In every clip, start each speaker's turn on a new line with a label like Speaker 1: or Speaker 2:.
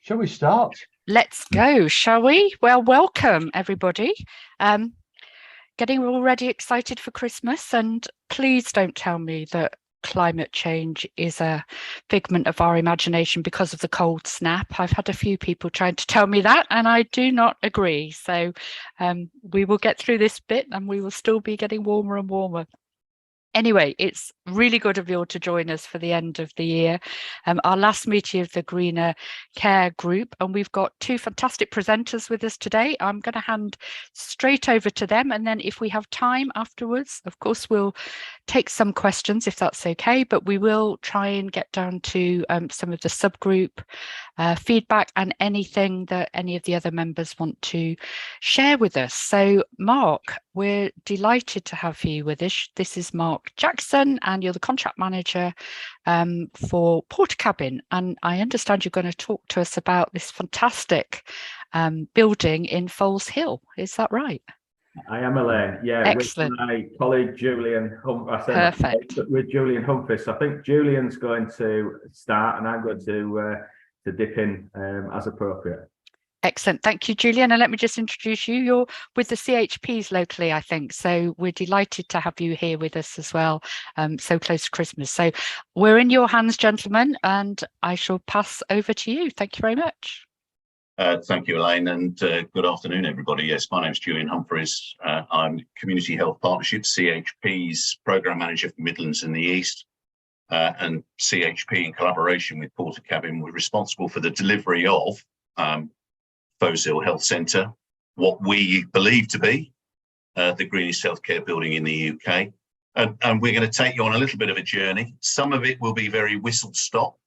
Speaker 1: Shall we start?
Speaker 2: Let's go, shall we? Well, welcome everybody. Getting already excited for Christmas, and please don't tell me that climate change is a figment of our imagination because of the cold snap. I've had a few people trying to tell me that, and I do not agree. So we will get through this bit and we will still be getting warmer and warmer. Anyway, it's really good of you all to join us for the end of the year, our last meeting of the Greener Care Group, and we've got two fantastic presenters with us today. I'm going to hand straight over to them, and then if we have time afterwards, of course, we'll take some questions if that's okay, but we will try and get down to some of the subgroup feedback and anything that any of the other members want to share with us. So Mark, we're delighted to have you with us. This is Mark Jackson, and you're the contract manager for Portakabin. And I understand you're going to talk to us about this fantastic building in Foleshill. Is that right?
Speaker 1: I am, Elaine. Yeah,
Speaker 2: excellent.
Speaker 1: With my colleague Julian Humphreys.
Speaker 2: Perfect.
Speaker 1: With Julian Humphreys. So I think Julian's going to start, and I'm going to dip in as appropriate.
Speaker 2: Excellent. Thank you, Julian. And let me just introduce you. You're with the CHPs locally, I think. So we're delighted to have you here with us as well, so close to Christmas. So we're in your hands, gentlemen, and I shall pass over to you. Thank you very much.
Speaker 3: Thank you, Elaine, and good afternoon, everybody. Yes, my name's Julian Humphreys. I'm Community Health Partnerships, CHP's Programme Manager for Midlands and the East. And CHP, in collaboration with Portakabin, we're responsible for the delivery of Foleshill Health Centre, what we believe to be the greenest healthcare building in the UK. And we're going to take you on a little bit of a journey. Some of it will be very whistle-stop,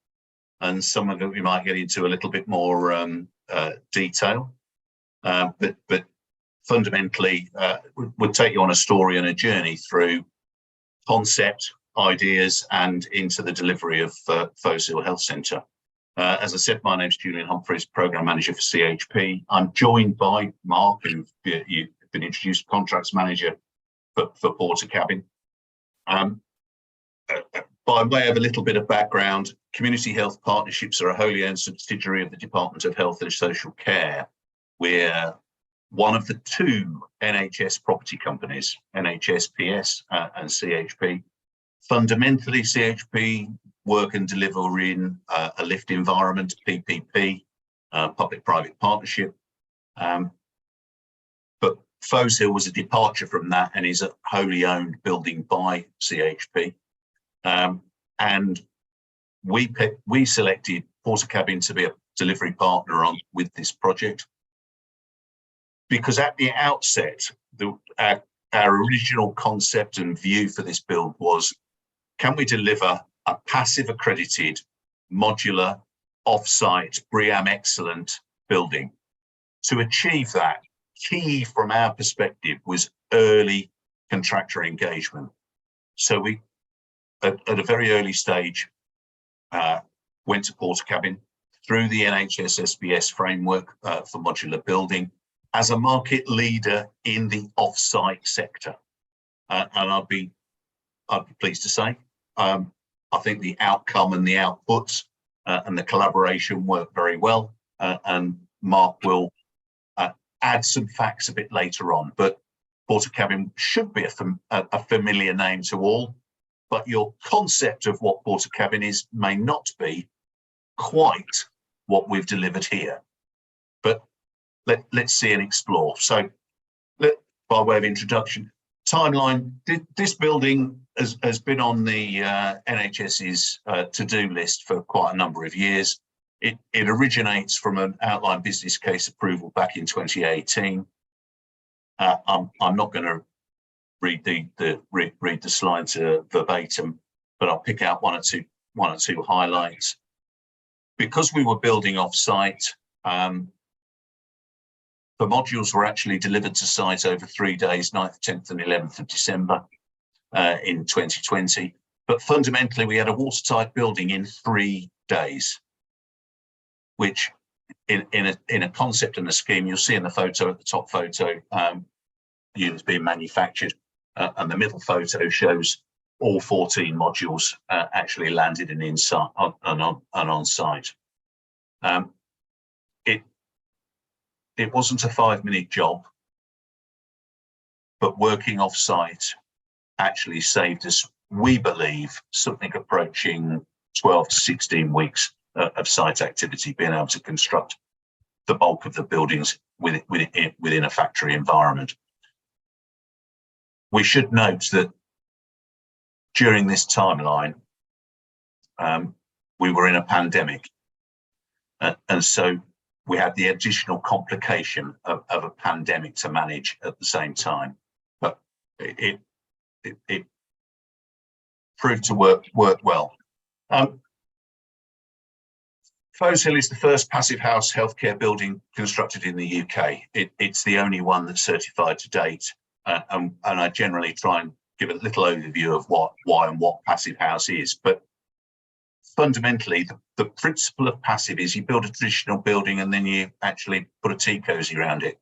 Speaker 3: and some of it we might get into a little bit more detail. But fundamentally, we'll take you on a story and a journey through concept, ideas, and into the delivery of Foleshill Health Centre. As I said, my name's Julian Humphreys, Programme Manager for CHP. I'm joined by Mark, who's been introduced, Contracts Manager for Portakabin. By way of a little bit of background, Community Health Partnerships are a wholly owned subsidiary of the Department of Health and Social Care. We're one of the two NHS property companies, NHSPS and CHP. Fundamentally, CHP work and deliver in a lift environment, PPP, public-private partnership. But Foleshill was a departure from that and is a wholly owned building by CHP. And we selected Portakabin to be a delivery partner with this project because at the outset, our original concept and view for this build was, can we deliver a passive accredited, modular, off-site, BREEAM excellent building? To achieve that, key from our perspective was early contractor engagement. So we, at a very early stage, went to Portakabin through the NHS SBS framework for modular building as a market leader in the off-site sector. And I'd be pleased to say, I think the outcome and the outputs and the collaboration work very well. And Mark will add some facts a bit later on. But Portakabin should be a familiar name to all, but your concept of what Portakabin is may not be quite what we've delivered here. But let's see and explore. So by way of introduction, timeline, this building has been on the NHS's to-do list for quite a number of years. It originates from an outline business case approval back in 2018. I'm not going to read the slides verbatim, but I'll pick out one or two highlights. Because we were building off-site, the modules were actually delivered to site over 3 days, 9th, 10th and 11th of December in 2020. But fundamentally, we had a watertight building in 3 days, which in a concept and a scheme, you'll see in the photo at the top photo, units being manufactured, and the middle photo shows all 14 modules actually landed and inside and on site. it wasn't a 5-minute job, but working off site actually saved us, we believe, something approaching 12 to 16 weeks of site activity, being able to construct the bulk of the buildings within a factory environment. We should note that during this timeline, we were in a pandemic, and so we had the additional complication of a pandemic to manage at the same time. But it proved to work well. Foleshill is the first passive house healthcare building constructed in the UK. It's the only one that's certified to date, and I generally try and give a little overview of why and what passive house is. But fundamentally, the principle of passive is you build a traditional building and then you actually put a tea cozy around it.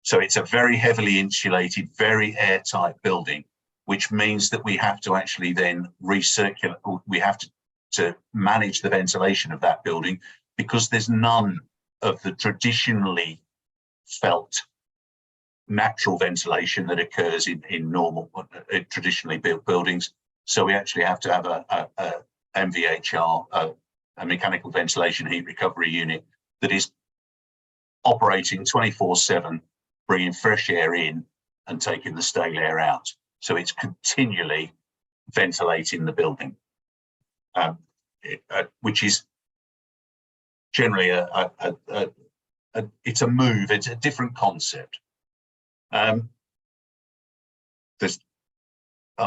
Speaker 3: So it's a very heavily insulated, very airtight building, which means that we have to actually then recirculate, we have to manage the ventilation of that building, because there's none of the traditionally felt natural ventilation that occurs in normal, traditionally built buildings. So we actually have to have a MVHR, a mechanical ventilation heat recovery unit that is operating 24/7, bringing fresh air in and taking the stale air out. So it's continually ventilating the building, which is generally it's a move. It's a different concept. I'm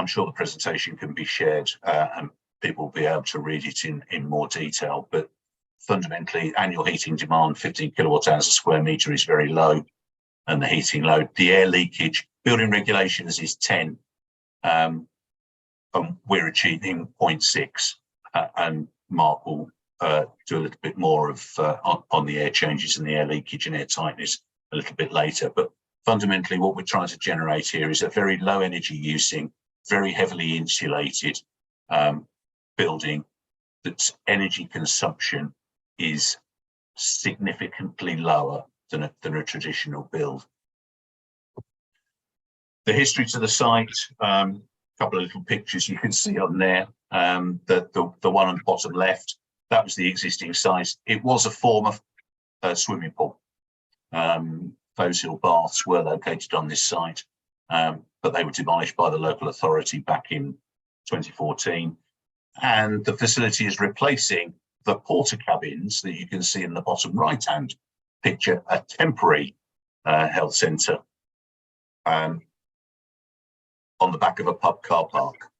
Speaker 3: sure the presentation can be shared and people will be able to read it in more detail, but fundamentally annual heating demand 15 kilowatt hours a square metre is very low, and the heating load, the air leakage, building regulations is 10, and we're achieving 0.6, and Mark will do a little bit more of on the air changes and the air leakage and air tightness a little bit later. But fundamentally what we're trying to generate here is a very low energy using, very heavily insulated building that's energy consumption is significantly lower than a traditional build. The history to the site, a couple of little pictures you can see on there. The one on the bottom left, that was the existing site. It was a former swimming pool. Foleshill baths were located on this site, but they were demolished by the local authority back in 2014. And the facility is replacing the Portakabins that you can see in the bottom right-hand picture, a temporary health centre on the back of a pub car park.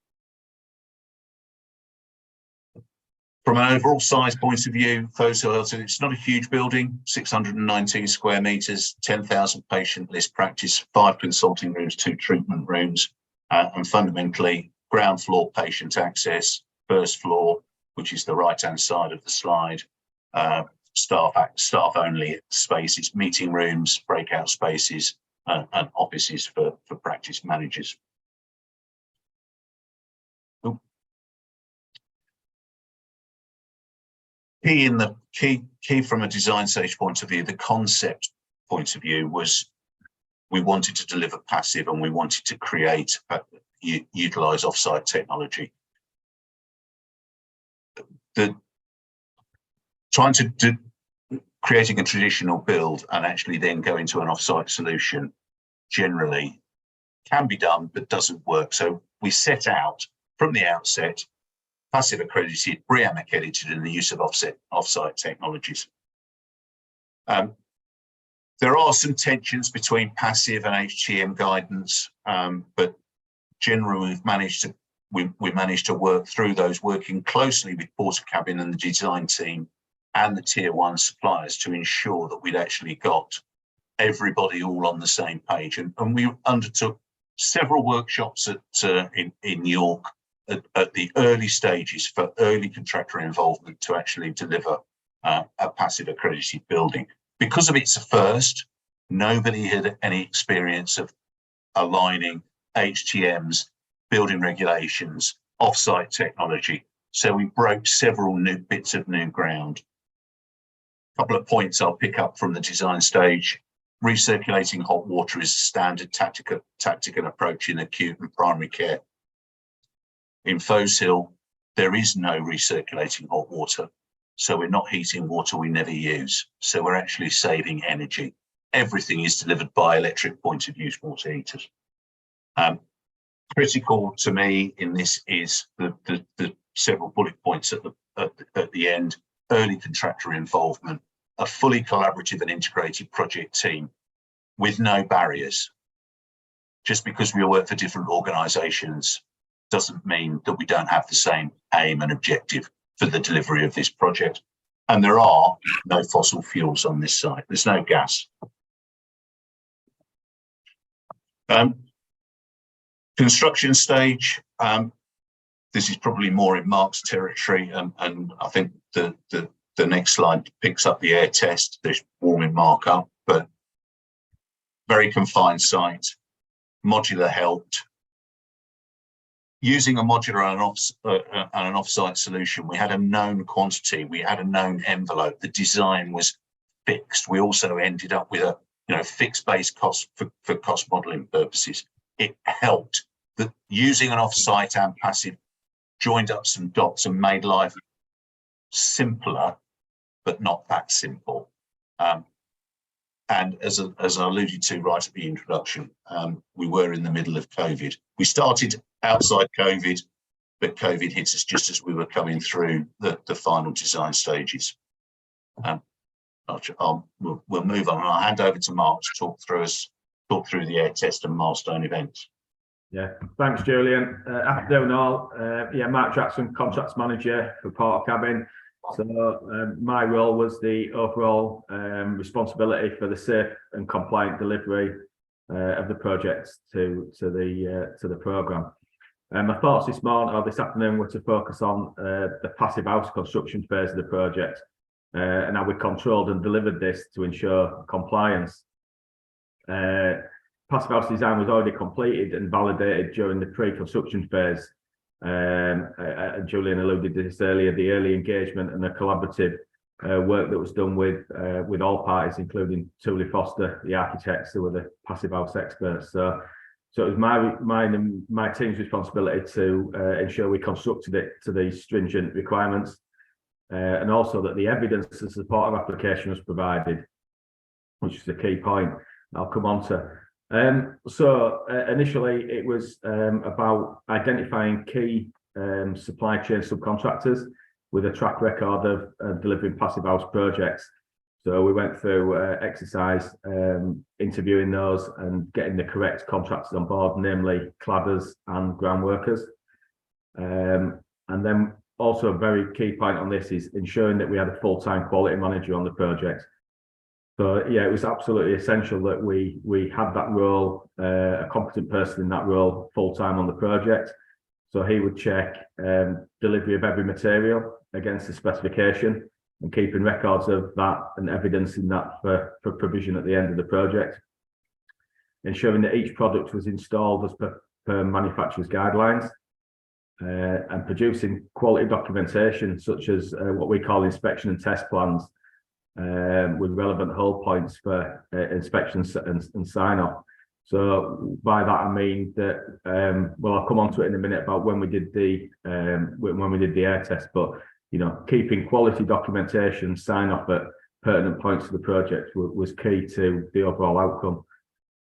Speaker 3: From an overall size point of view, Foleshill Health Centre, it's not a huge building, 619 square metres, 10,000 patient list practice, 5 consulting rooms, 2 treatment rooms, and fundamentally ground floor patient access, first floor, which is the right-hand side of the slide, staff only spaces, meeting rooms, breakout spaces, and offices for practice managers. Key from a design stage point of view, the concept point of view was we wanted to deliver passive and we wanted to create, utilise offsite technology. Creating a traditional build and actually then going to an offsite solution generally can be done, but doesn't work. So we set out from the outset, passive accredited, BREEAM accredited, in the use of offsite technologies. There are some tensions between passive and IHSCM guidance, but generally we managed to work through those, working closely with Portakabin and the design team and the tier 1 suppliers to ensure that we'd actually got everybody all on the same page. And we undertook several workshops in York at the early stages for early contractor involvement to actually deliver a passive accredited building. Because of its first, nobody had any experience of aligning IHSCM's building regulations, offsite technology. So we broke several new bits of new ground. couple of points I'll pick up from the design stage. Recirculating hot water is a standard tactic and approach in acute and primary care. In Foleshill, there is no recirculating hot water, so we're not heating water we never use. So we're actually saving energy. Everything is delivered by electric point of use water heaters. Critical to me in this is the several bullet points at the end: early contractor involvement, a fully collaborative and integrated project team with no barriers. Just because we work for different organisations doesn't mean that we don't have the same aim and objective for the delivery of this project. And there are no fossil fuels on this site. There's no gas. Construction stage. This is probably more in Mark's territory, and I think the next slide picks up the air test. There's warming Mark up, but very confined site. Modular helped. Using a modular and an off-site solution, we had a known quantity, we had a known envelope. The design was fixed. We also ended up with a fixed base cost for cost modelling purposes. It helped that using an off-site and passive joined up some dots and made life simpler, but not that simple. And as I alluded to right at the introduction, we were in the middle of COVID. We started outside COVID, but COVID hit us just as we were coming through the final design stages. We'll move on, and I'll hand over to Mark to talk through the air test and milestone events.
Speaker 1: Yeah, thanks, Julian. Afternoon all. Mark Jackson, contracts manager for Portakabin. So my role was the overall responsibility for the safe and compliant delivery of the projects to the programme. My thoughts this morning or this afternoon were to focus on the Passivhaus construction phase of the project and how we controlled and delivered this to ensure compliance. Passivhaus design was already completed and validated during the pre-construction phase. Julian alluded to this earlier, the early engagement and the collaborative work that was done with all parties, including Tully Foster, the architects who were the Passivhaus experts. So it was my team's responsibility to ensure we constructed it to these stringent requirements, and also that the evidence to support our application was provided, which is the key point I'll come on to. Initially it was about identifying key supply chain subcontractors with a track record of delivering Passivhaus projects. So we went through exercise interviewing those and getting the correct contractors on board, namely cladders and ground workers. And then also a very key point on this is ensuring that we had a full-time quality manager on the project. So yeah, it was absolutely essential that we had that role, a competent person in that role, full-time on the project. So he would check delivery of every material against the specification and keeping records of that and evidencing that for provision at the end of the project. Ensuring that each product was installed as per manufacturer's guidelines, and producing quality documentation such as what we call inspection and test plans, with relevant hold points for inspections and sign off. So by that I mean that I'll come on to it in a minute about when we did the air test, but keeping quality documentation, sign off at pertinent points of the project was key to the overall outcome,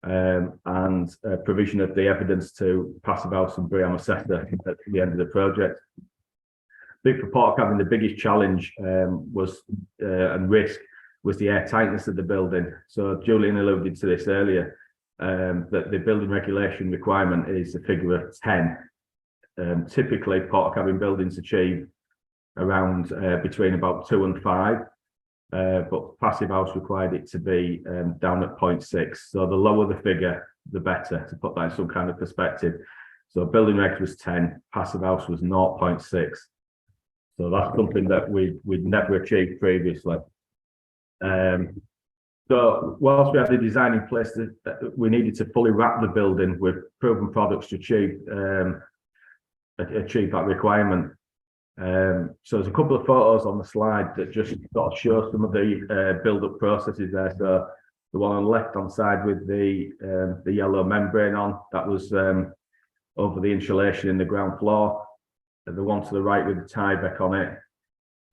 Speaker 1: and provision of the evidence to Passivhaus and BREEAM assessor at the end of the project. I think for Portakabin, the biggest challenge was and risk was the air tightness of the building. So Julian alluded to this earlier, that the building regulation requirement is a figure of 10. Typically, Portakabin buildings achieve around between about 2 and 5, but Passivhaus required it to be down at 0.6. So the lower the figure, the better, to put that in some kind of perspective. So building reg was 10, Passivhaus was 0.6. So that's something that we'd never achieved previously. So whilst we had the design in place, we needed to fully wrap the building with proven products to achieve that requirement. So there's a couple of photos on the slide that just sort of show some of the build-up processes there. So the one on the left-hand side with the yellow membrane on, that was over the insulation in the ground floor. And the one to the right with the Tyvek on it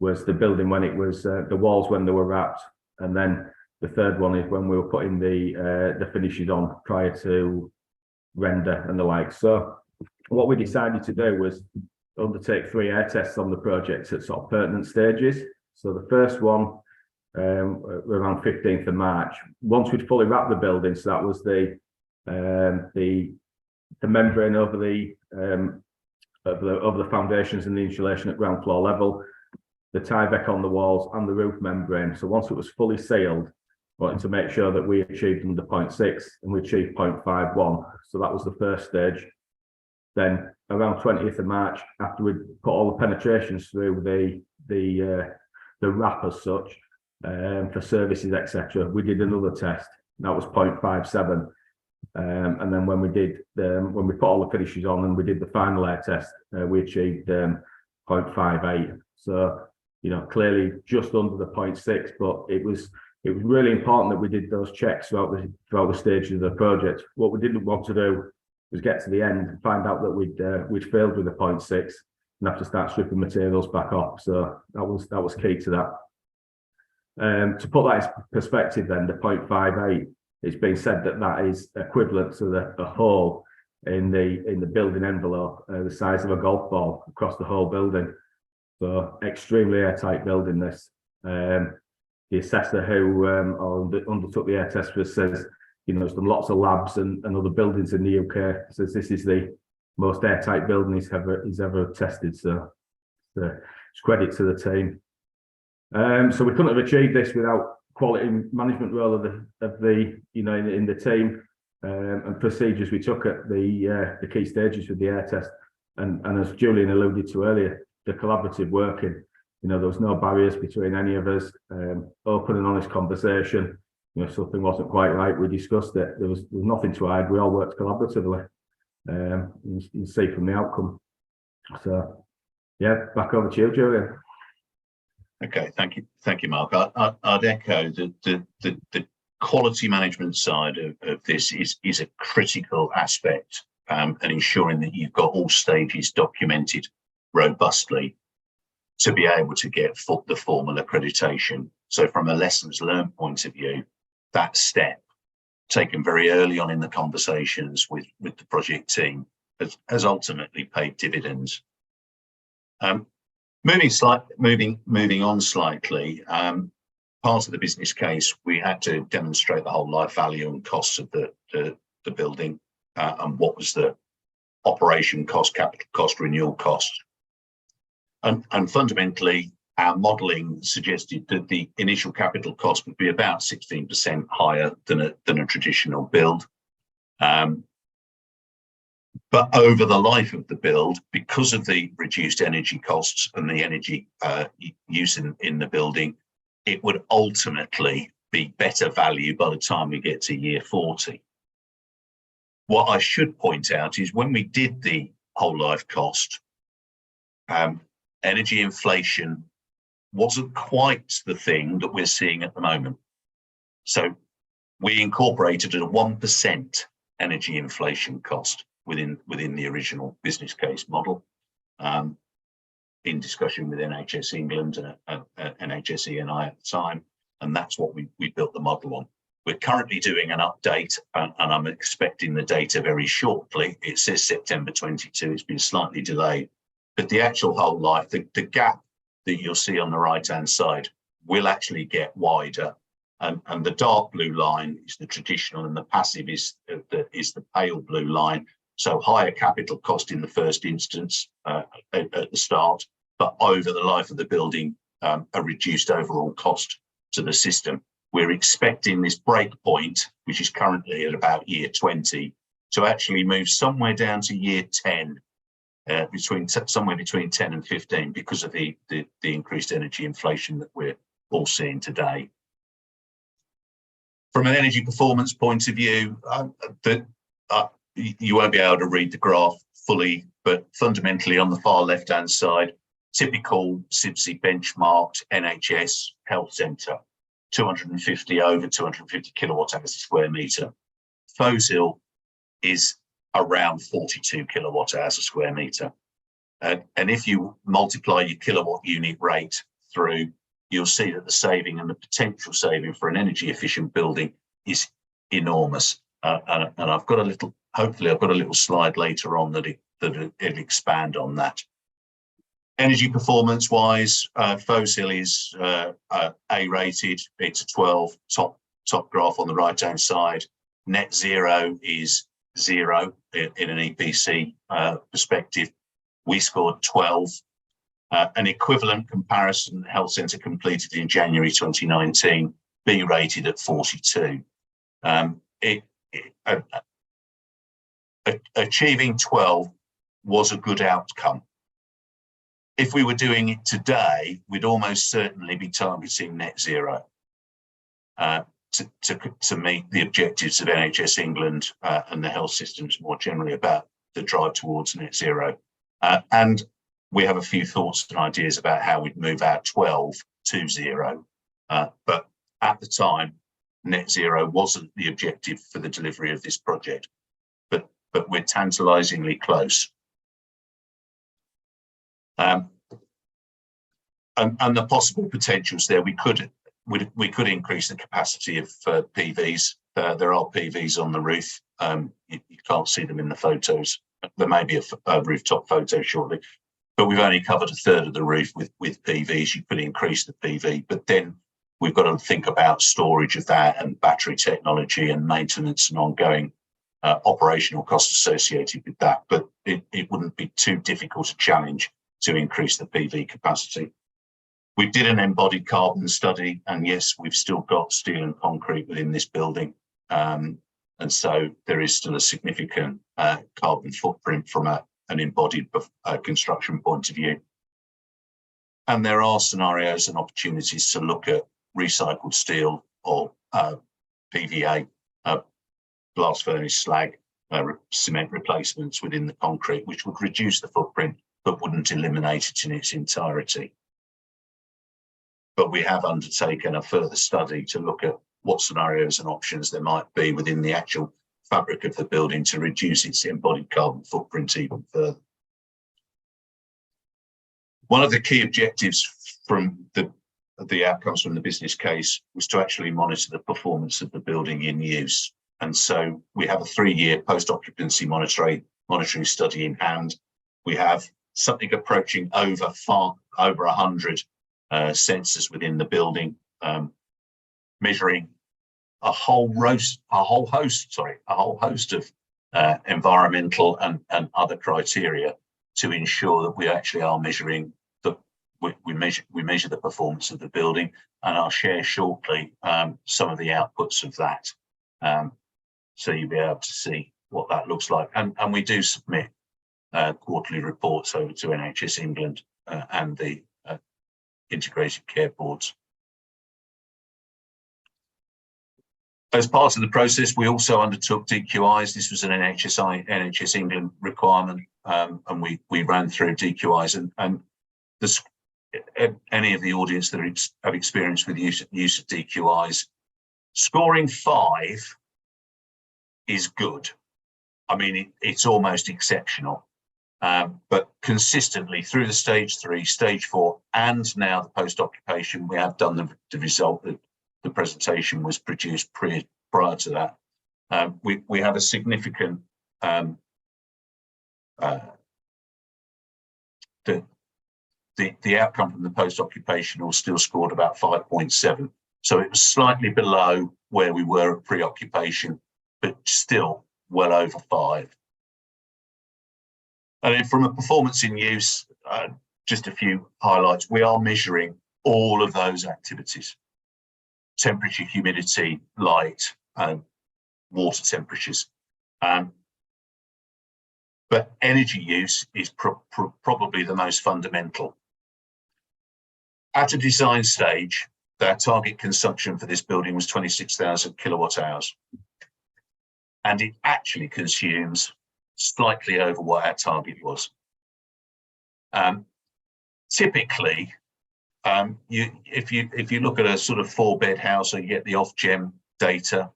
Speaker 1: was the building when it was the walls when they were wrapped. And then the third one is when we were putting the finishes on prior to render and the like. So what we decided to do was undertake 3 air tests on the project at sort of pertinent stages. So the first one around 15th of March, once we'd fully wrapped the building, so that was the membrane over the foundations and the insulation at ground floor level, the Tyvek on the walls and the roof membrane. So once it was fully sealed, wanted to make sure that we achieved under 0.6 and we achieved 0.51. So that was the first stage. Then around 20th of March, after we'd put all the penetrations through the wrap as such, for services, etc., we did another test. That was 0.57. And then when we put all the finishes on and we did the final air test, we achieved 0.58. So, you know, clearly just under the 0.6, but it was really important that we did those checks throughout the stages of the project. What we didn't want to do was get to the end and find out that we'd failed with the 0.6 and have to start stripping materials back off. So that was key to that. To put that in perspective, then the 0.58, it's been said that is equivalent to the hole in the building envelope, the size of a golf ball across the whole building. So extremely airtight building this. The assessor who undertook the air test says, you know, there's done lots of labs and other buildings in the UK. Says this is the most airtight building he's ever tested. So it's credit to the team. So we couldn't have achieved this without quality management role of the you know in the team and procedures we took at the key stages with the air test. And as Julian alluded to earlier, the collaborative working. You know, there was no barriers between any of us. Open and honest conversation. You know, something wasn't quite right, we discussed it. There was nothing to hide. We all worked collaboratively. You see from the outcome. So, yeah, back over to you, Julian.
Speaker 3: Okay, thank you, Mark. I'd echo the quality management side of this is a critical aspect, and ensuring that you've got all stages documented robustly to be able to get the formal accreditation. So from a lessons learned point of view, that step taken very early on in the conversations with the project team has ultimately paid dividends. Moving on slightly, part of the business case, we had to demonstrate the whole life value and costs of the building, and what was the operation cost, capital cost, renewal cost. And fundamentally, our modelling suggested that the initial capital cost would be about 16% higher than a traditional build. But over the life of the build, because of the reduced energy costs and the energy use in the building, it would ultimately be better value by the time we get to year 40. What I should point out is when we did the whole life cost, energy inflation wasn't quite the thing that we're seeing at the moment. So we incorporated a 1% energy inflation cost within the original business case model, in discussion with NHS England and NHSCM at the time, and that's what we built the model on. We're currently doing an update, and I'm expecting the data very shortly. It says September 22, it's been slightly delayed, but the actual whole life, the gap that you'll see on the right-hand side will actually get wider. And the dark blue line is the traditional, and the passive is the pale blue line. So higher capital cost in the first instance at the start, but over the life of the building, a reduced overall cost to the system. We're expecting this break point, which is currently at about year 20, to actually move somewhere down to year 10, somewhere between 10 and 15, because of the increased energy inflation that we're all seeing today. From an energy performance point of view, you won't be able to read the graph fully, but fundamentally on the far left-hand side, typical CIBSE benchmarked NHS Health Centre, 250 over 250 kilowatt hours a square metre. Foleshill is around 42 kilowatt hours a square metre. And if you multiply your kilowatt unit rate through, you'll see that the saving and the potential saving for an energy efficient building is enormous. And I've got a little, hopefully I've got a little slide later on that it'll expand on that. Energy performance wise, Foleshill is A rated. It's a 12, top graph on the right hand side. Net zero is 0 in an EPC perspective. We scored 12. An equivalent comparison health centre completed in January 2019, B rated at 42. Achieving 12 was a good outcome. If we were doing it today, we'd almost certainly be targeting net zero to meet the objectives of NHS England and the health systems more generally about the drive towards net zero. And we have a few thoughts and ideas about how we'd move our 12 to 0. But at the time, net zero wasn't the objective for the delivery of this project, but we're tantalisingly close. And the possible potentials there, we could increase the capacity of PVs. There are PVs on the roof. You can't see them in the photos. There may be a rooftop photo shortly, but we've only covered a third of the roof with PVs. You could increase the PV, but then we've got to think about storage of that and battery technology and maintenance and ongoing operational costs associated with that. But it wouldn't be too difficult a challenge to increase the PV capacity. We did an embodied carbon study, and yes, we've still got steel and concrete within this building. And so there is still a significant carbon footprint from an embodied construction point of view. And there are scenarios and opportunities to look at recycled steel or PVA, blast furnace slag, cement replacements within the concrete, which would reduce the footprint, but wouldn't eliminate it in its entirety. But we have undertaken a further study to look at what scenarios and options there might be within the actual fabric of the building to reduce its embodied carbon footprint even further. One of the key objectives from the outcomes from the business case was to actually monitor the performance of the building in use. And so we have a 3-year post-occupancy monitoring study in hand. We have something approaching over 100 sensors within the building, measuring a whole host of environmental and other criteria to ensure that we actually are measuring we measure the performance of the building, and I'll share shortly some of the outputs of that, so you'll be able to see what that looks like. And we do submit quarterly reports over to NHS England and the integrated care boards. As part of the process, we also undertook DQIs. This was an NHS England requirement, and we ran through DQIs. And any of the audience that have experience with use of DQIs, scoring 5 is good. I mean, it's almost exceptional. But consistently through the stage 3, stage 4, and now the post-occupation, we have done the result that the presentation was produced prior to that. We have a significant the outcome from the post-occupational still scored about 5.7. So it was slightly below where we were at pre-occupation, but still well over 5. And then from a performance in use, just a few highlights. We are measuring all of those activities: temperature, humidity, light, water temperatures. But energy use is probably the most fundamental. At a design stage, their target consumption for this building was 26,000 kilowatt hours. And it actually consumes slightly over what our target was. typically, if you look at a sort of 4-bed house, or you get the Ofgem data,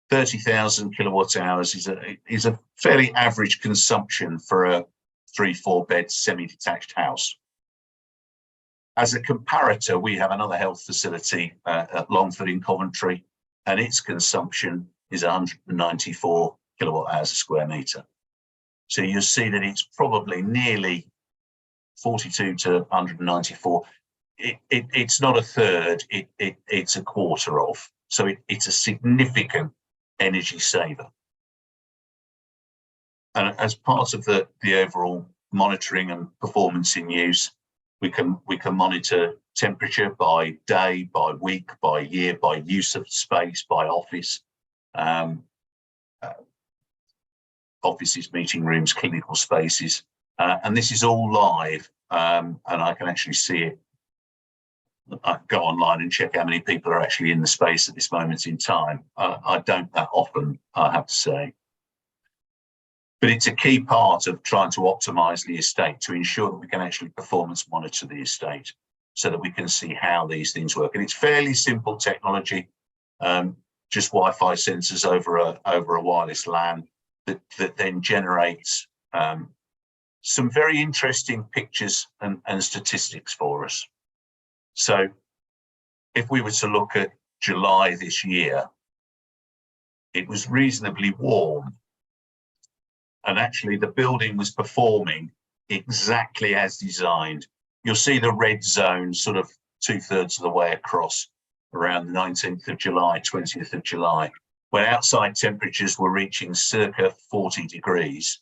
Speaker 3: 30,000 kilowatt hours is a fairly average consumption for a 3-4 bed semi-detached house. As a comparator, we have another health facility at Longford in Coventry, and its consumption is 194 kilowatt hours a square metre. So you'll see that it's probably nearly 42 to 194. It's not a third, it's a quarter of. So it's a significant energy saver. And as part of the overall monitoring and performance in use, we can monitor temperature by day, by week, by year, by use of space, by office, offices, meeting rooms, clinical spaces, and this is all live, and I can actually see it. I can go online and check how many people are actually in the space at this moment in time. I don't that often, I have to say. But it's a key part of trying to optimise the estate to ensure that we can actually performance monitor the estate so that we can see how these things work. And it's fairly simple technology, just Wi-Fi sensors over a wireless LAN that then generates some very interesting pictures and statistics for us. So if we were to look at July this year, it was reasonably warm. And actually the building was performing exactly as designed. You'll see the red zone sort of 2/3 of the way across around the 19th of July, 20th of July, when outside temperatures were reaching circa 40 degrees.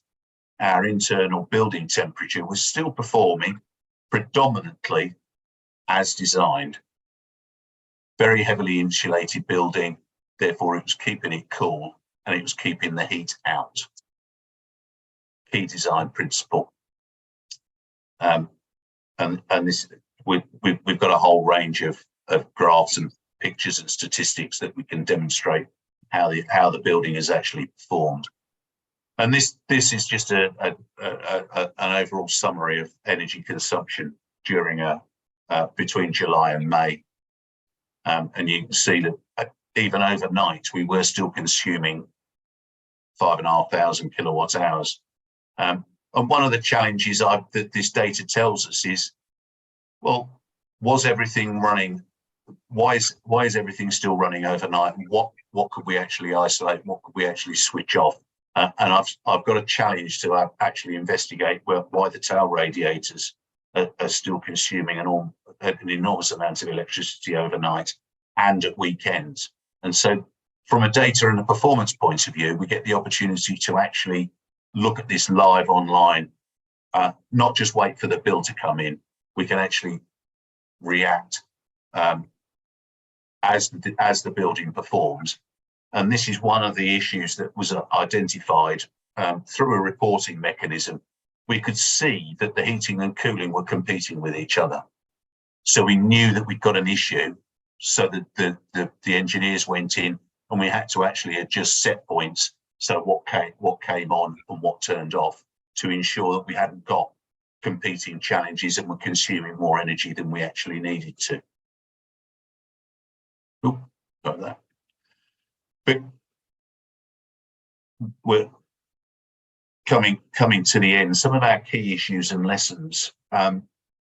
Speaker 3: Our internal building temperature was still performing predominantly as designed. Very heavily insulated building, therefore it was keeping it cool and it was keeping the heat out. Key design principle. And this, we've got a whole range of graphs and pictures and statistics that we can demonstrate how the building is actually performed. And this is just an overall summary of energy consumption during between July and May. And you can see that even overnight, we were still consuming 5,500 kilowatt hours. And one of the challenges that this data tells us is, well, was everything running? Why is everything still running overnight? What could we actually isolate? What could we actually switch off? And I've got a challenge to actually investigate why the tail radiators are still consuming an enormous amount of electricity overnight and at weekends. And so from a data and a performance point of view, we get the opportunity to actually look at this live online, not just wait for the bill to come in. We can actually react as the building performs. And this is one of the issues that was identified through a reporting mechanism. We could see that the heating and cooling were competing with each other. So we knew that we'd got an issue, so that the engineers went in and we had to actually adjust set points. So what came on and what turned off to ensure that we hadn't got competing challenges and were consuming more energy than we actually needed to. Ooh, got that. But we're coming to the end. Some of our key issues and lessons. A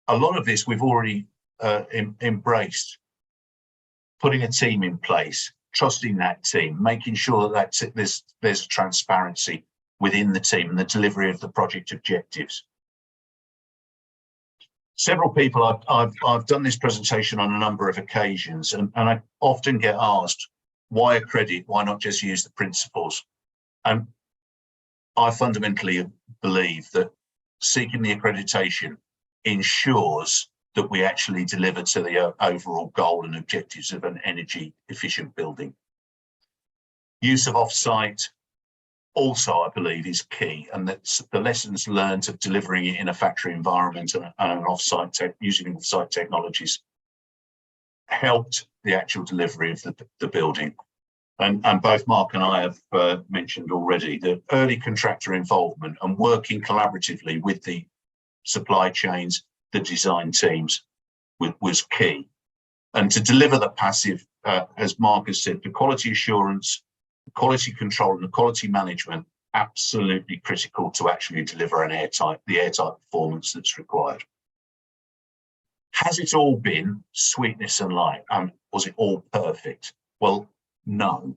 Speaker 3: lot of this we've already embraced. Putting a team in place, trusting that team, making sure that there's transparency within the team and the delivery of the project objectives. Several people, I've done this presentation on a number of occasions, and I often get asked, why accredit? Why not just use the principles? And I fundamentally believe that seeking the accreditation ensures that we actually deliver to the overall goal and objectives of an energy efficient building. Use of offsite also, I believe, is key, and that the lessons learned of delivering it in a factory environment and an offsite using offsite technologies helped the actual delivery of the building. And both Mark and I have mentioned already the early contractor involvement and working collaboratively with the supply chains, the design teams was key. And to deliver the passive, as Mark has said, the quality assurance, the quality control and the quality management, absolutely critical to actually deliver the airtight performance that's required. Has it all been sweetness and light? Was it all perfect? Well, no.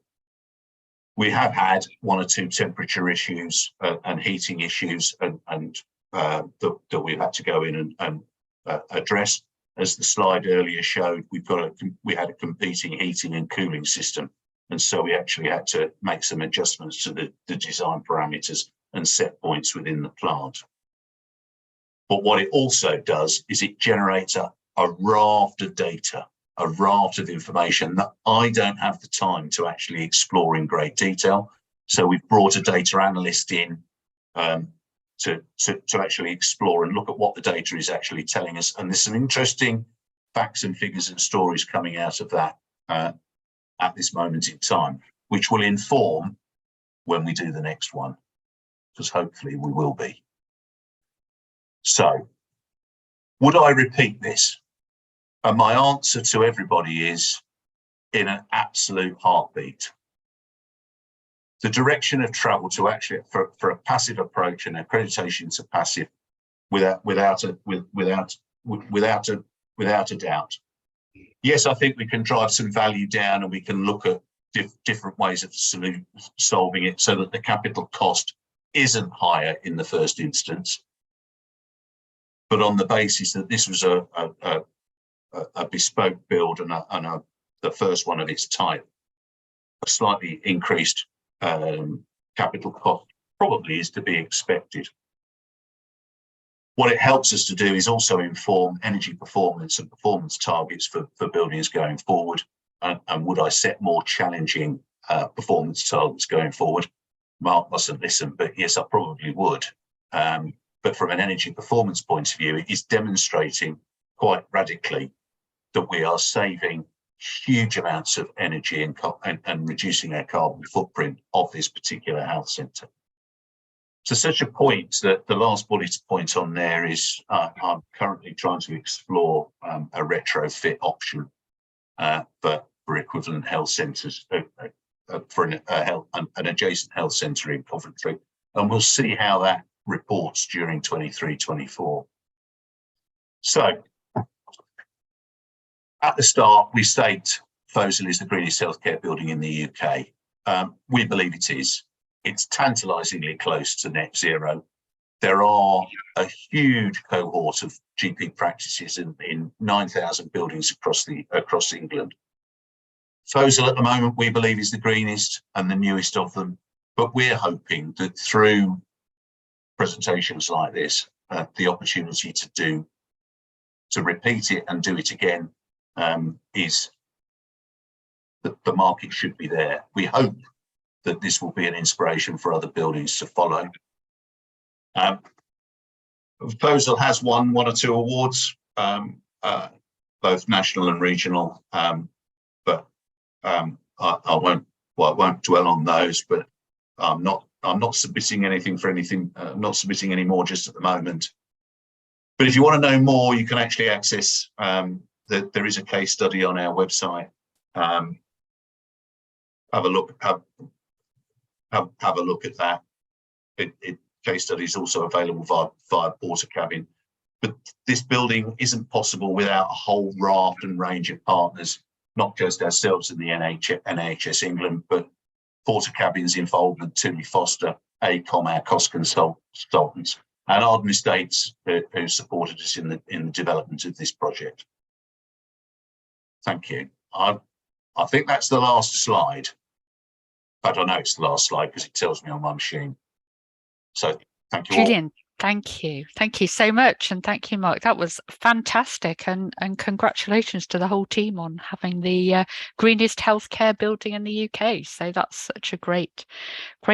Speaker 3: We have had one or two temperature issues and heating issues that we've had to go in and address. As the slide earlier showed, we had a competing heating and cooling system. And so we actually had to make some adjustments to the design parameters and set points within the plant. But what it also does is it generates a raft of data, a raft of information that I don't have the time to actually explore in great detail. So we've brought a data analyst in to actually explore and look at what the data is actually telling us. And there's some interesting facts and figures and stories coming out of that at this moment in time, which will inform when we do the next one, because hopefully we will be. So, would I repeat this? And my answer to everybody is in an absolute heartbeat. The direction of travel to actually for a passive approach and accreditation to passive without a doubt. Yes, I think we can drive some value down and we can look at different ways of solving it so that the capital cost isn't higher in the first instance. But on the basis that this was a bespoke build and the first one of its type, a slightly increased capital cost probably is to be expected. What it helps us to do is also inform energy performance and performance targets for buildings going forward. And would I set more challenging performance targets going forward? Mark mustn't listen, but yes, I probably would. But from an energy performance point of view, it is demonstrating quite radically that we are saving huge amounts of energy and reducing our carbon footprint of this particular health centre. To such a point that the last bullet point on there is I'm currently trying to explore a retrofit option for equivalent health centres, for an adjacent health centre in Coventry. And we'll see how that reports during 23-24. So, at the start, we state Foleshill is the greenest healthcare building in the UK. We believe it is. It's tantalisingly close to net zero. There are a huge cohort of GP practices in 9,000 buildings across England. Foleshill at the moment, we believe, is the greenest and the newest of them. But we're hoping that through presentations like this, the opportunity to repeat it and do it again is that the market should be there. We hope that this will be an inspiration for other buildings to follow. Foleshill has won one or two awards, both national and regional, but I won't dwell on those. But I'm not submitting anything for anything. Not submitting any more just at the moment. But if you want to know more, you can actually access. There is a case study on our website. Have a look. Have a look at that. Case study is also available via Portakabin. But this building isn't possible without a whole raft and range of partners, not just ourselves in the NHS England, but Portakabin's involvement, Tilly Foster, ACOM, our cost consultants, and Arden Estates, who supported us in the development of this project. Thank you. I think that's the last slide. I don't know it's the last slide because it tells me on my machine. So thank you,
Speaker 2: Julian. Thank you. Thank you so much. And thank you, Mark. That was fantastic. And congratulations to the whole team on having the greenest healthcare building in the UK. So that's such a great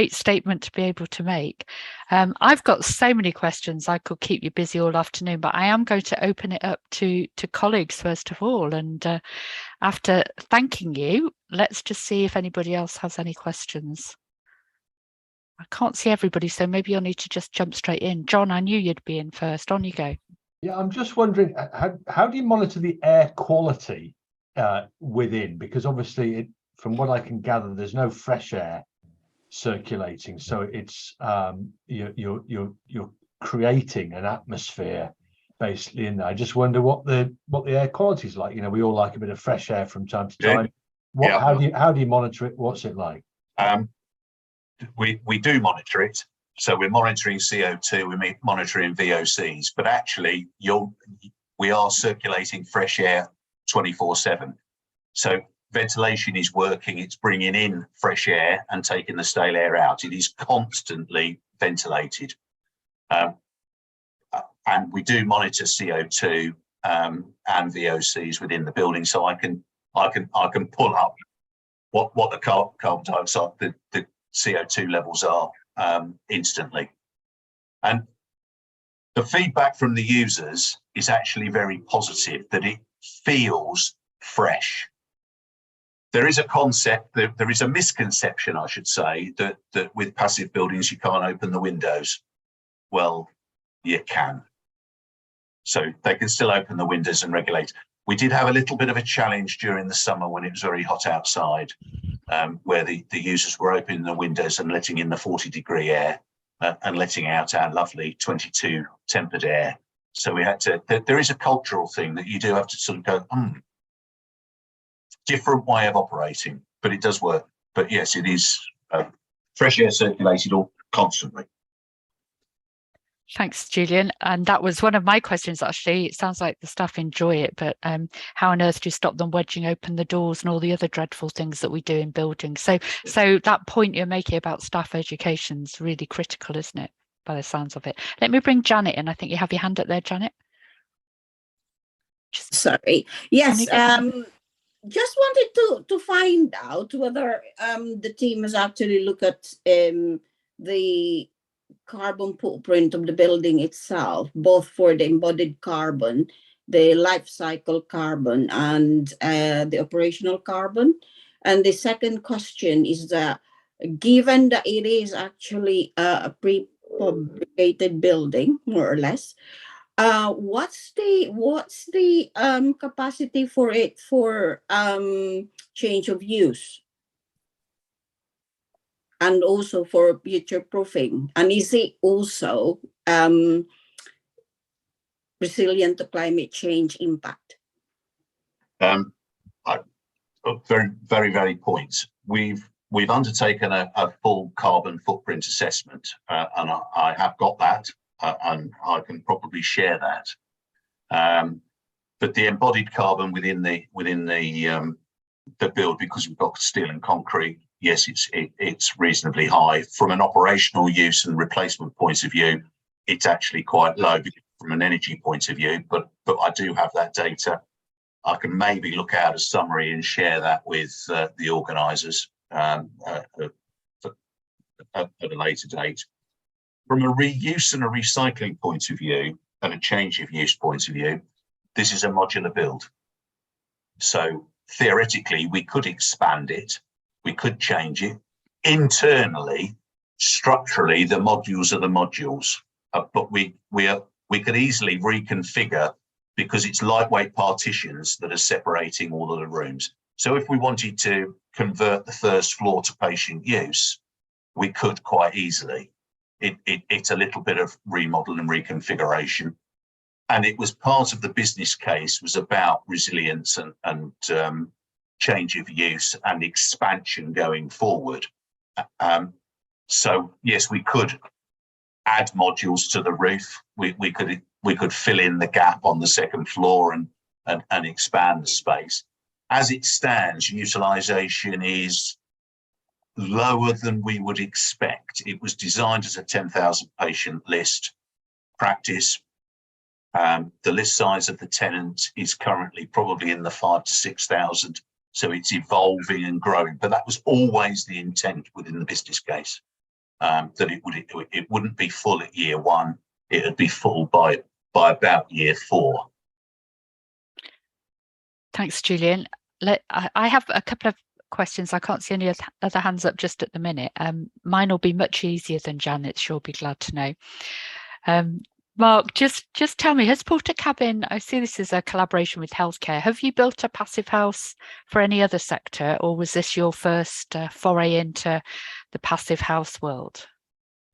Speaker 2: statement to be able to make. I've got so many questions. I could keep you busy all afternoon, but I am going to open it up to colleagues first of all. And after thanking you, let's just see if anybody else has any questions. I can't see everybody, so maybe you'll need to just jump straight in. John, I knew you'd be in first. On you go.
Speaker 4: Yeah, I'm just wondering, how do you monitor the air quality within? Because obviously, from what I can gather, there's no fresh air circulating, so it's you're creating an atmosphere basically in there. I just wonder what the air quality is like. You know, we all like a bit of fresh air from time to time.
Speaker 3: Yeah.
Speaker 4: How do you monitor it? What's it like?
Speaker 3: We do monitor it. So we're monitoring CO2, we're monitoring VOCs, but actually we are circulating fresh air 24/7. So ventilation is working, it's bringing in fresh air and taking the stale air out. It is constantly ventilated. And we do monitor CO2 and VOCs within the building. So I can pull up what the carbon dioxide, the CO2 levels are instantly. And the feedback from the users is actually very positive, that it feels fresh. There is a concept, there is a misconception, I should say, that with passive buildings you can't open the windows. Well, you can. So they can still open the windows and regulate. We did have a little bit of a challenge during the summer when it was very hot outside, where the users were opening the windows and letting in the 40-degree air and letting out our lovely 22 tempered air. So we had to, there is a cultural thing that you do have to sort of go, different way of operating, but it does work. But yes, it is fresh air circulated all constantly.
Speaker 2: Thanks, Julian. And that was one of my questions, actually. It sounds like the staff enjoy it, but how on earth do you stop them wedging open the doors and all the other dreadful things that we do in buildings? So that point you're making about staff education is really critical, isn't it, by the sounds of it? Let me bring Janet in. I think you have your hand up there, Janet.
Speaker 5: Sorry. Yes. Just wanted to find out whether the team has actually looked at the carbon footprint of the building itself, both for the embodied carbon, the life cycle carbon, and the operational carbon. And the second question is that, given that it is actually a prefabricated building, more or less, what's the capacity for it for change of use, and also for future proofing, and is it also resilient to climate change impact?
Speaker 3: Very, very, very points. We've undertaken a full carbon footprint assessment, and I have got that. And I can probably share that. But the embodied carbon within the build, because we've got steel and concrete, yes, it's reasonably high. From an operational use and replacement point of view, it's actually quite low from an energy point of view. But I do have that data. I can maybe look out a summary and share that with the organisers at a later date. From a reuse and a recycling point of view and a change of use point of view, this is a modular build. So theoretically, we could expand it, we could change it. Internally, structurally, the modules are the modules, but we could easily reconfigure, because it's lightweight partitions that are separating all of the rooms. So if we wanted to convert the first floor to patient use, we could quite easily. It's a little bit of remodel and reconfiguration. And it was part of the business case, was about resilience and change of use and expansion going forward. So yes, we could add modules to the roof. We could fill in the gap on the second floor and expand the space. As it stands, utilisation is lower than we would expect. It was designed as a 10,000 patient list practice. The list size of the tenant is currently probably in the 5,000 to 6,000. So it's evolving and growing, but that was always the intent within the business case, that it wouldn't be full at year one. It would be full by about year 4.
Speaker 2: Thanks, Julian. I have a couple of questions. I can't see any other hands up just at the minute. Mine will be much easier than Janet's. She'll be glad to know. Mark, just tell me, has Portakabin, I see this is a collaboration with healthcare. Have you built a passive house for any other sector, or was this your first foray into the passive house world?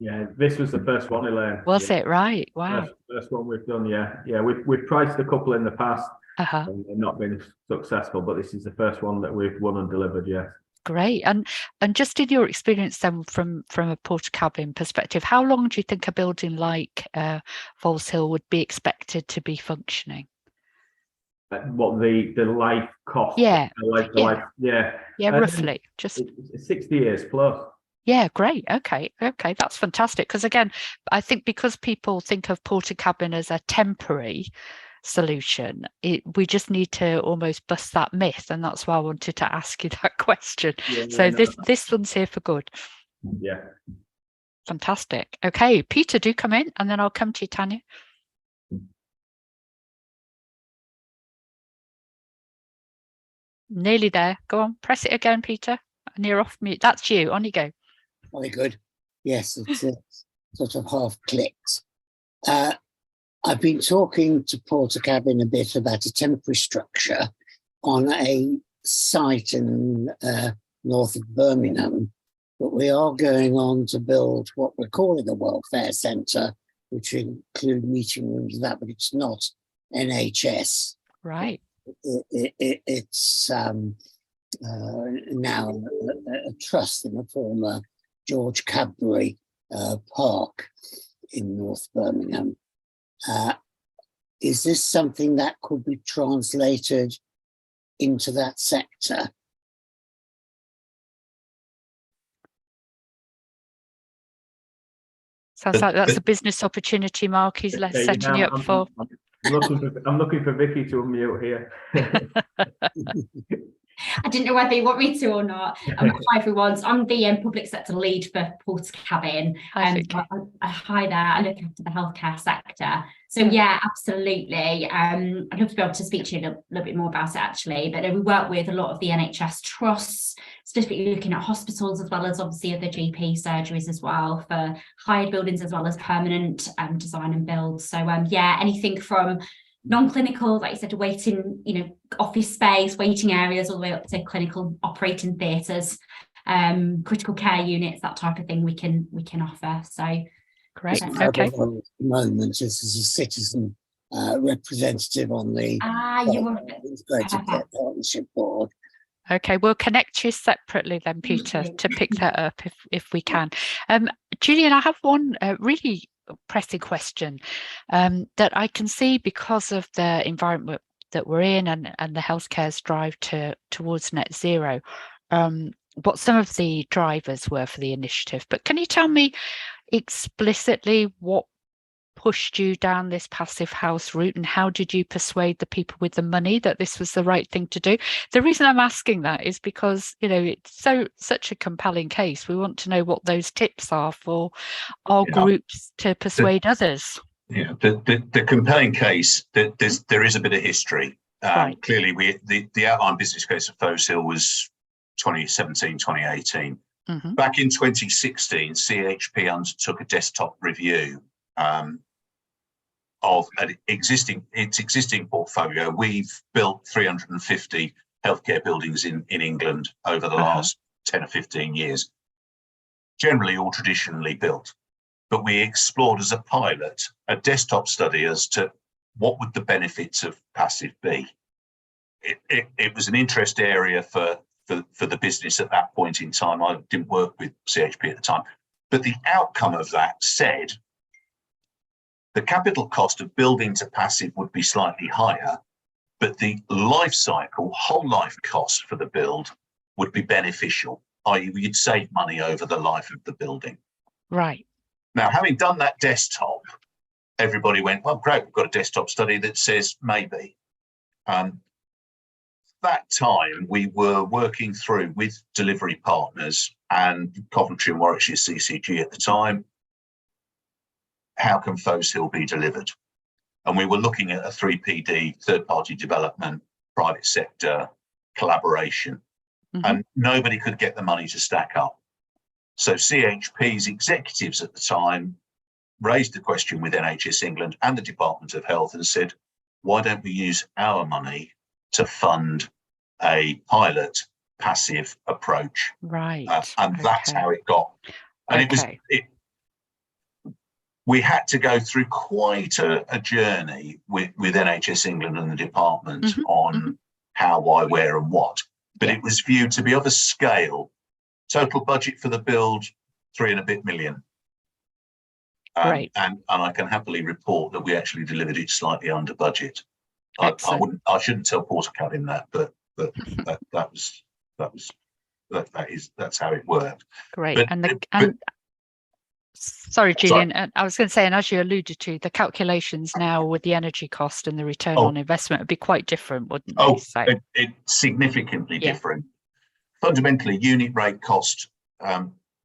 Speaker 1: Yeah, this was the first one, Elaine.
Speaker 2: Was it? Right. Wow.
Speaker 1: First one we've done. Yeah. We've priced a couple in the past
Speaker 2: Uh-huh.
Speaker 1: and not been successful, but this is the first one that we've won and delivered. Yeah.
Speaker 2: Great. And just in your experience then, from a Portakabin perspective, how long do you think a building like Foleshill would be expected to be functioning?
Speaker 1: What the life cost?
Speaker 2: Yeah.
Speaker 1: Life. Yeah.
Speaker 2: Roughly. Just
Speaker 1: 60 years plus.
Speaker 2: Yeah, great. Okay, that's fantastic. Because again, I think because people think of Portakabin as a temporary solution, we just need to almost bust that myth, and that's why I wanted to ask you that question. This one's here for good.
Speaker 1: Yeah.
Speaker 2: Fantastic. Okay, Peter, do come in, and then I'll come to you, Tanya. Nearly there. Go on, press it again, Peter, and you're off mute. That's you. On you go.
Speaker 6: Very good. Yes, it's sort of half clicked. I've been talking to Portakabin a bit about a temporary structure on a site in north of Birmingham, but we are going on to build what we're calling a welfare centre, which include meeting rooms and that, but it's not NHS.
Speaker 2: Right.
Speaker 6: It's now a trust in a former George Cadbury Park in North Birmingham. Is this something that could be translated into that sector?
Speaker 2: Sounds like that's a business opportunity, Mark. He's setting you up for.
Speaker 1: I'm looking for Vicky to unmute here.
Speaker 7: I didn't know whether you want me to or not. Hi everyone. So I'm the public sector lead for Portakabin. Hi there. I look after the healthcare sector. So yeah, absolutely. I'd love to be able to speak to you a little bit more about it actually. But we work with a lot of the NHS trusts, specifically looking at hospitals as well as obviously other GP surgeries as well, for hired buildings as well as permanent design and build. So yeah, anything from non-clinical, like you said, waiting, office space, waiting areas, all the way up to clinical operating theatres, critical care units, that type of thing we can offer. So
Speaker 2: great. Okay.
Speaker 6: At the moment, as a citizen representative on the Integrated Care Partnership Board.
Speaker 2: Okay, we'll connect you separately then, Peter, to pick that up if we can. Julian, I have one really pressing question that I can see because of the environment that we're in and the healthcare's drive towards net zero, what some of the drivers were for the initiative. But can you tell me explicitly what pushed you down this passive house route, and how did you persuade the people with the money that this was the right thing to do? The reason I'm asking that is because it's such a compelling case. We want to know what those tips are for our groups to persuade others.
Speaker 3: Yeah, the compelling case, there is a bit of history.
Speaker 2: Right.
Speaker 3: Clearly, the outline business case of Foleshill was 2017, 2018.
Speaker 2: Mm-hmm.
Speaker 3: Back in 2016, CHP undertook a desktop review of its existing portfolio. We've built 350 healthcare buildings in England over the last 10 or 15 years, generally all traditionally built. But we explored as a pilot a desktop study as to what would the benefits of passive be. It was an interest area for the business at that point in time. I didn't work with CHP at the time, but the outcome of that said the capital cost of building to passive would be slightly higher, but the life cycle, whole life cost for the build would be beneficial, i.e. you'd save money over the life of the building.
Speaker 2: Right.
Speaker 3: Now, having done that desktop, everybody went, well, great, we've got a desktop study that says maybe. That time we were working through with delivery partners and Coventry and Warwickshire CCG at the time, how can Foleshill be delivered? And we were looking at a 3PD, third-party development, private sector collaboration, and nobody could get the money to stack up. So CHP's executives at the time raised the question with NHS England and the Department of Health and said, why don't we use our money to fund a pilot passive approach?
Speaker 2: Right.
Speaker 3: And that's how it got. And we had to go through quite a journey with NHS England and the department on how, why, where and what. But it was viewed to be of a scale. Total budget for the build, 3 and a bit million.
Speaker 2: Great.
Speaker 3: And I can happily report that we actually delivered it slightly under budget. I shouldn't tell Portakabin that, but that's how it worked.
Speaker 2: Great. Sorry, Julian, I was going to say, and as you alluded to, the calculations now with the energy cost and the return on investment would be quite different, wouldn't they? So,
Speaker 3: it's significantly different. Fundamentally, unit rate cost,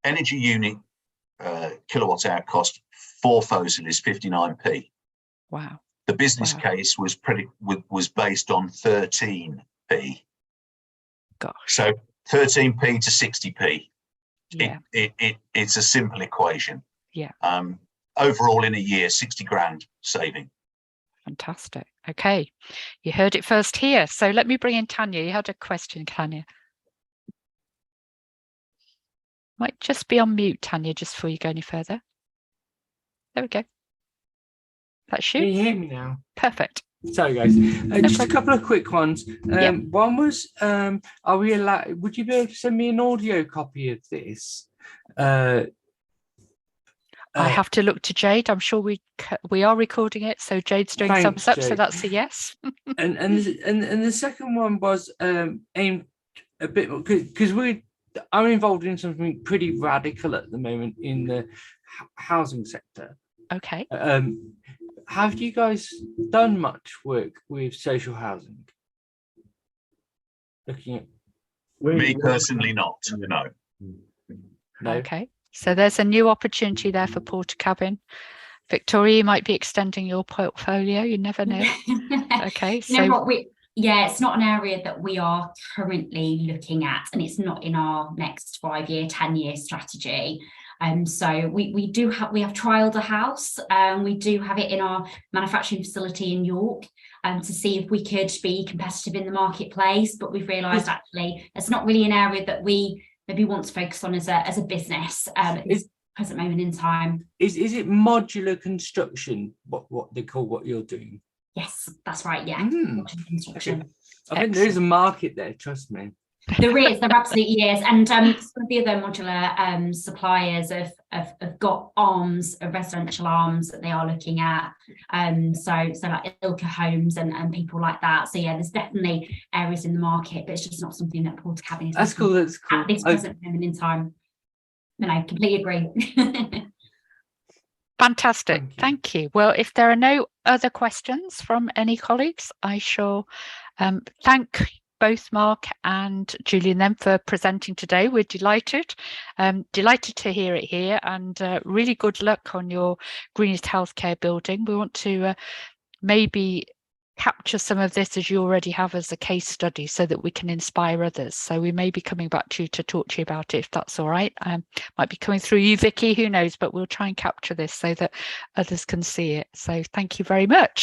Speaker 3: energy unit kilowatt hour cost for Foleshill is 59p.
Speaker 2: Wow.
Speaker 3: The business case was based on 13p.
Speaker 2: Gosh.
Speaker 3: So 13p to 60p.
Speaker 2: Yeah.
Speaker 3: It's a simple equation.
Speaker 2: Yeah.
Speaker 3: Overall, in a year, 60 grand saving.
Speaker 2: Fantastic. Okay, you heard it first here. So let me bring in Tanya. You had a question, Tanya. Might just be on mute, Tanya, just before you go any further. There we go. That's you.
Speaker 8: Can you hear me now?
Speaker 2: Perfect.
Speaker 8: Sorry, guys. Just a couple of quick ones. One was, are we allowed? Would you be able to send me an audio copy of this?
Speaker 2: I have to look to Jade. I'm sure we are recording it, so Jade's doing thumbs up, so that's a yes.
Speaker 8: and the second one was aimed a bit because I'm involved in something pretty radical at the moment in the housing sector.
Speaker 2: Okay.
Speaker 8: Have you guys done much work with social housing? Looking at
Speaker 3: me personally, not. No.
Speaker 2: Okay. So there's a new opportunity there for Portakabin. Victoria, you might be extending your portfolio. You never know. Okay.
Speaker 7: You know what, it's not an area that we are currently looking at, and it's not in our next 5-year, 10-year strategy. So we have trialed a house. We do have it in our manufacturing facility in York to see if we could be competitive in the marketplace. But we've realised actually it's not really an area that we maybe want to focus on as a business at this present moment in time.
Speaker 8: Is it modular construction? What they call what you're doing?
Speaker 7: Yes, that's right. Yeah, modular construction.
Speaker 8: I think there is a market there. Trust me.
Speaker 7: There absolutely is, and some of the other modular suppliers have got arms, residential arms that they are looking at, so like Ilka Homes and people like that. So yeah, there's definitely areas in the market, but it's just not something that Portakabin is.
Speaker 8: That's cool. At
Speaker 7: this present moment in time. No, I completely agree.
Speaker 2: Fantastic. Thank you. Well, if there are no other questions from any colleagues, I shall thank both Mark and Julian then for presenting today. We're delighted to hear it here, and really good luck on your greenest healthcare building. We want to maybe capture some of this as you already have as a case study so that we can inspire others. So we may be coming back to you to talk to you about it, if that's all right. Might be coming through you, Vicky, who knows, but we'll try and capture this so that others can see it. So thank you very much.